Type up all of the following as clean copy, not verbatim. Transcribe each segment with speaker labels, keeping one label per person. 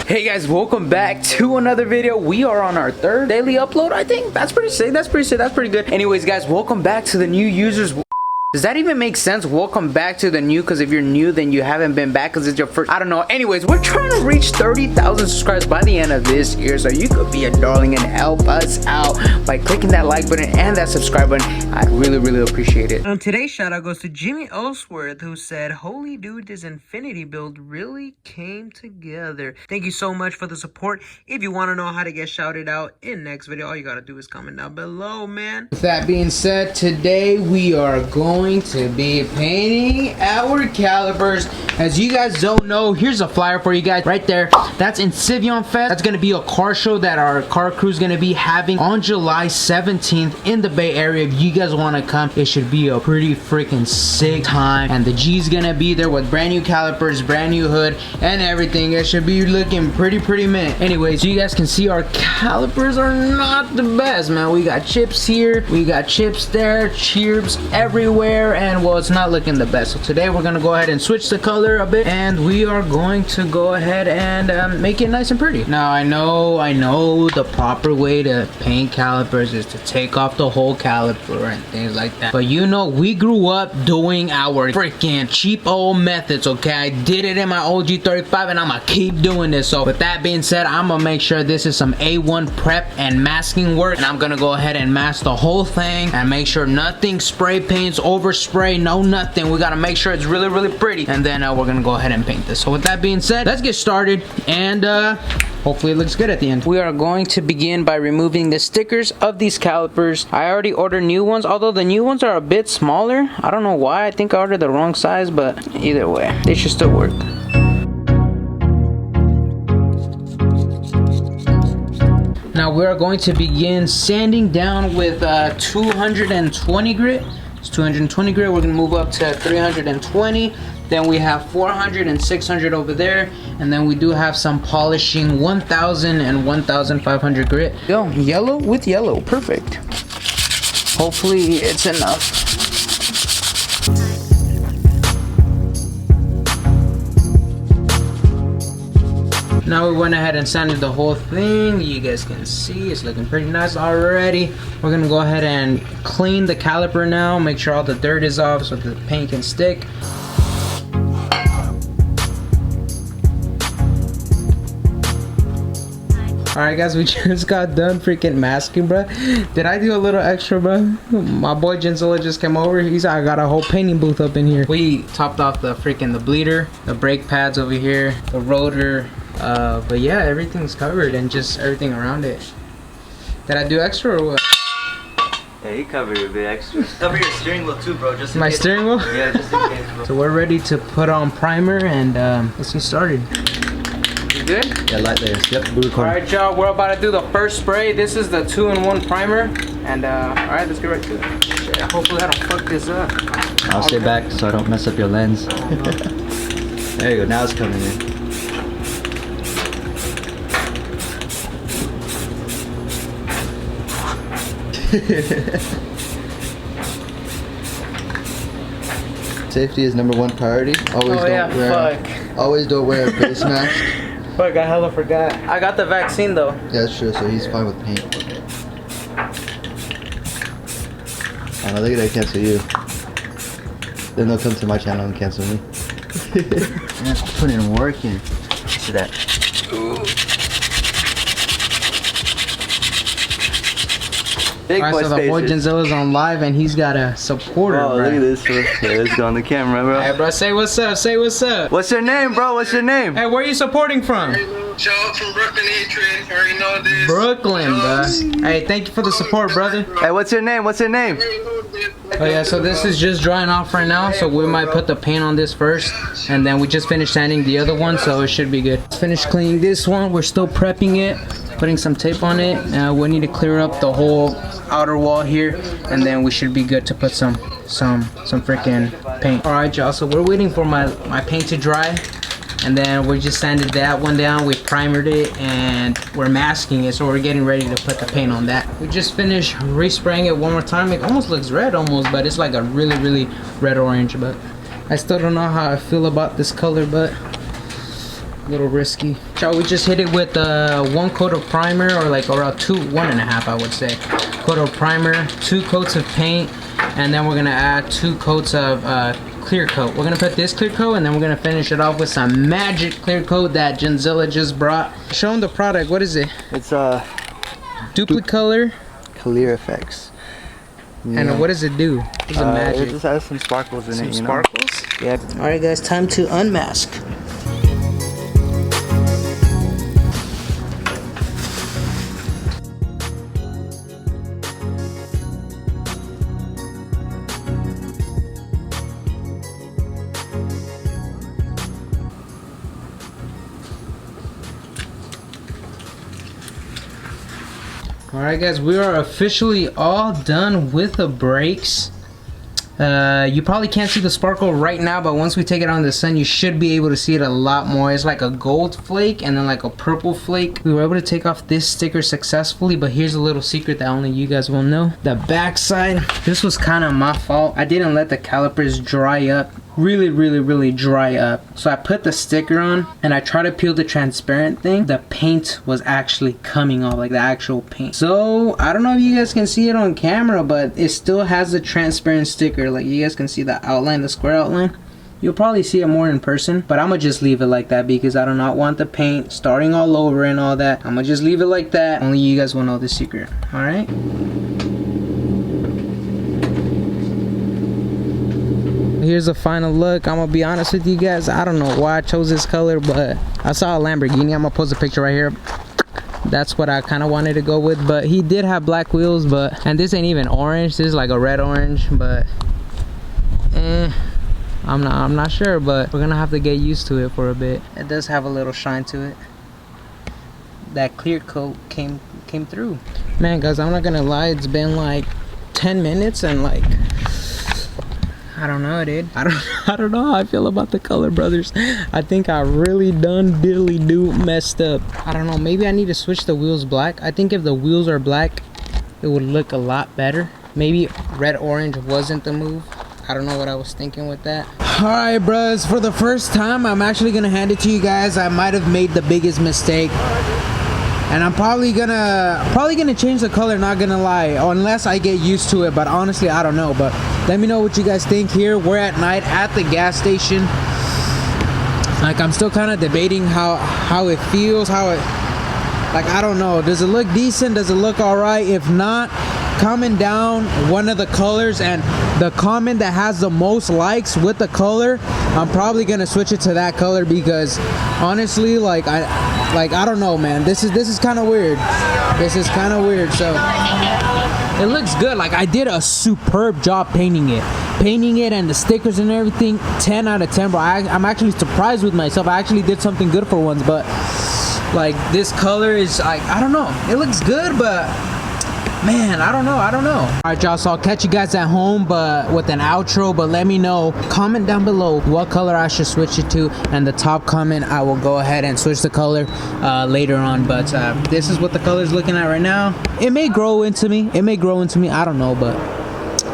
Speaker 1: Hey guys, welcome back to another video. We are on our third daily upload, I think. That's pretty sick. That's pretty good. Anyways, guys, welcome back to the new users. Does that even make sense? Welcome back to the new, because if you're new, then you haven't been back because it's your first. I don't know. Anyways, we're trying to reach 30,000 subscribers by the end of this year, so you could be a darling and help us out by clicking that like button and that subscribe button. I'd really appreciate it. Today's shout out goes to Jimmy Ellsworth, who said, "Holy dude, this infinity build really came together." Thank you so much for the support. If you want to know how to get shouted out in next video, all you gotta do is comment down below, man. With that being said, today we are going to be painting our calipers. As you guys don't know, here's a flyer for you guys right there. That's in Civion Fest. That's gonna be a car show that our car crew is gonna be having on July 17th in the Bay Area. If you guys want to come, it should be a pretty freaking sick time, and the G's gonna be there with brand new calipers, brand new hood, and everything. It should be looking pretty mint. Anyways, you guys can see our calipers are not the best, man. We got chips here, we got chips there, chirps everywhere, and well, it's not looking the best. So today we're gonna go ahead and switch the color a bit, and we are going to go ahead and make it nice and pretty. Now I know the proper way to paint calipers is to take off the whole caliper and things like that, but you know, we grew up doing our freaking cheap old methods. Okay, I did it in my old G35 and I'm gonna keep doing this. So with that being said, I'm gonna make sure this is some A1 prep and masking work, and I'm gonna go ahead and mask the whole thing and make sure nothing spray paints, overspray, no nothing. We gotta make sure it's really pretty, and then we're gonna go ahead and paint this. So with that being said, let's get started, and hopefully it looks good at the end. We are going to begin by removing the stickers of these calipers. I already ordered new ones, although the new ones are a bit smaller. I don't know why. I think I ordered the wrong size, but either way, they should still work. Now we are going to begin sanding down with 220 grit. It's 220 grit. We're gonna move up to 320. Then we have 400 and 600 over there, and then we do have some polishing 1000 and 1500 grit. Yo, yellow with yellow, perfect. Hopefully it's enough. Now we went ahead and sanded the whole thing. You guys can see it's looking pretty nice already. We're gonna go ahead and clean the caliper now, make sure all the dirt is off so the paint can stick. Alright guys, we just got done freaking masking, bro. Did I do a little extra, bro? My boy Jenzilla just came over. I got a whole painting booth up in here. We topped off the bleeder, the brake pads over here, the rotor. But yeah, everything's covered and just everything around it. Did I do extra or what?
Speaker 2: Yeah, you covered a bit extra. Cover your steering wheel too, bro. Just in
Speaker 1: my
Speaker 2: case.
Speaker 1: Steering wheel?
Speaker 2: Yeah, just in case, bro.
Speaker 1: So we're ready to put on primer and let's get started. You good?
Speaker 2: Yeah, light layers. Yep, blue corner.
Speaker 1: Alright y'all, we're about to do the first spray. This is the 2-in-1 primer. And alright, let's get right to it. Shit, hopefully I don't fuck this up.
Speaker 2: I'll stay back so I don't mess up your lens. There you go, now it's coming in. Safety is #1 priority. Always don't wear a face mask.
Speaker 1: Fuck, I hella forgot. I got the vaccine though.
Speaker 2: Yeah, that's true, so he's fine with paint. Oh no, they're gonna cancel you. Then they'll come to my channel and cancel me. Yeah, put in work in. Listen to that. Ooh.
Speaker 1: Alright, so the boy Jenzilla's on live and he's got a supporter,
Speaker 2: bro.
Speaker 1: Look
Speaker 2: at this, bro. Yeah, let's go on the camera, bro.
Speaker 1: Hey, bro, say what's up, say what's up.
Speaker 2: What's your name, bro? What's your name?
Speaker 1: Hey, where are you supporting from?
Speaker 3: Shout out from Brooklyn, Adrian. You already know this.
Speaker 1: Brooklyn, bro. Hey, thank you for the support, brother.
Speaker 2: Hey, what's your name? What's your name?
Speaker 1: Oh yeah, so this is just drying off right now, so we might put the paint on this first, and then we just finished sanding the other one, so it should be good. Let's finish cleaning this one. We're still prepping it, putting some tape on it. We need to clear up the whole outer wall here, and then we should be good to put some freaking paint. All right, y'all. So we're waiting for my paint to dry, and then we just sanded that one down. We primered it, and we're masking it, so we're getting ready to put the paint on that. We just finished respraying it one more time. It almost looks red, but it's like a really red orange. But I still don't know how I feel about this color, but A little risky. So we just hit it with 1 coat of primer, or like around 1.5 I would say. Coat of primer, 2 coats of paint, and then we're gonna add 2 coats of clear coat. We're gonna put this clear coat, and then we're gonna finish it off with some magic clear coat that Genzilla just brought. Show them the product. What is it?
Speaker 2: It's
Speaker 1: Duplicolor.
Speaker 2: Clear effects. Yeah.
Speaker 1: And what does it do? What's the magic?
Speaker 2: It just has some sparkles in it, you know?
Speaker 1: Sparkles?
Speaker 2: Yeah.
Speaker 1: Alright guys, time to unmask. Alright guys, we are officially all done with the brakes. You probably can't see the sparkle right now, but once we take it out in the sun, you should be able to see it a lot more. It's like a gold flake and then like a purple flake. We were able to take off this sticker successfully, but here's a little secret that only you guys will know. The back side, this was kind of my fault. I didn't let the calipers dry up. Really dry up. So I put the sticker on and I tried to peel the transparent thing. The paint was actually coming off, like the actual paint. So I don't know if you guys can see it on camera, but it still has the transparent sticker. Like you guys can see the outline, the square outline. You'll probably see it more in person, but I'm gonna just leave it like that because I do not want the paint starting all over and all that. I'm gonna just leave it like that. Only you guys will know the secret. All right. Here's a final look. I'm gonna be honest with you guys, I don't know why I chose this color, but I saw a Lamborghini. I'm gonna post a picture right here. That's what I kind of wanted to go with, but he did have black wheels, but and this ain't even orange, this is like a red orange, but I'm not sure, but we're gonna have to get used to it for a bit. It does have a little shine to it. That clear coat came through. Man guys, I'm not gonna lie, it's been like 10 minutes and like I don't know, dude. I don't know how I feel about the color, brothers. I think I really done diddly-do messed up. I don't know, maybe I need to switch the wheels black. I think if the wheels are black, it would look a lot better. Maybe red orange wasn't the move. I don't know what I was thinking with that. Alright, bros, for the first time, I'm actually gonna hand it to you guys. I might have made the biggest mistake. And I'm probably gonna change the color, not gonna lie, unless I get used to it, but honestly I don't know. But let me know what you guys think here. We're at night at the gas station. Like I'm still kind of debating how it feels, like I don't know, does it look decent, does it look all right? If not, comment down one of the colors, and the comment that has the most likes with the color, I'm probably gonna switch it to that color, because honestly, like I don't know, man, this is kind of weird. This is kind of weird. So it looks good. Like I did a superb job painting it and the stickers and everything. 10 out of 10, bro. I'm actually surprised with myself. I actually did something good for once. But like this color is like, I don't know, it looks good, but man, I don't know. All right, y'all, so I'll catch you guys at home, but with an outro. But let me know, comment down below what color I should switch it to, and the top comment, I will go ahead and switch the color later on. But this is what the color is looking at right now. It may grow into me, I don't know, but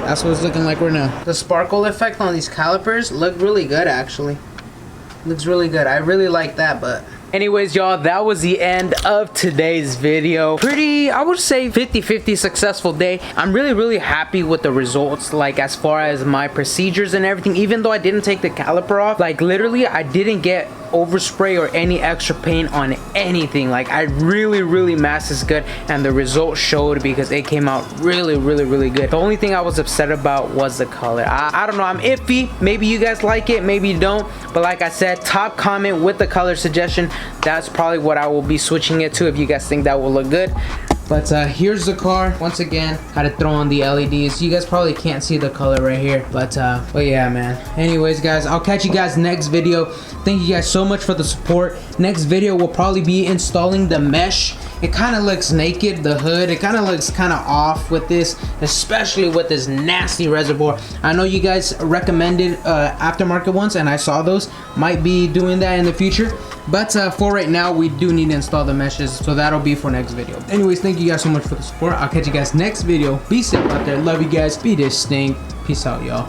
Speaker 1: that's what it's looking like right now. The sparkle effect on these calipers look really good, actually. Looks really good. I really like that. But anyways, y'all, that was the end of today's video. Pretty, I would say 50-50 successful day. I'm really happy with the results, like as far as my procedures and everything. Even though I didn't take the caliper off, like literally I didn't get overspray or any extra paint on anything. Like I really masked this good, and the result showed, because it came out really good. The only thing I was upset about was the color. I don't know, I'm iffy. Maybe you guys like it, maybe you don't, but like I said, top comment with the color suggestion. That's probably what I will be switching it to if you guys think that will look good. But here's the car. Once again, had to throw on the LEDs. You guys probably can't see the color right here, but yeah, man. Anyways, guys, I'll catch you guys next video. Thank you guys so much for the support. Next video will probably be installing the mesh. It kind of looks naked, the hood. It kind of looks kind of off with this, especially with this nasty reservoir. I know you guys recommended aftermarket ones, and I saw those. Might be doing that in the future. But for right now, we do need to install the meshes, so that'll be for next video. Anyways, thank you guys so much for the support. I'll catch you guys next video. Be safe out there. Love you guys. Be distinct. Peace out, y'all.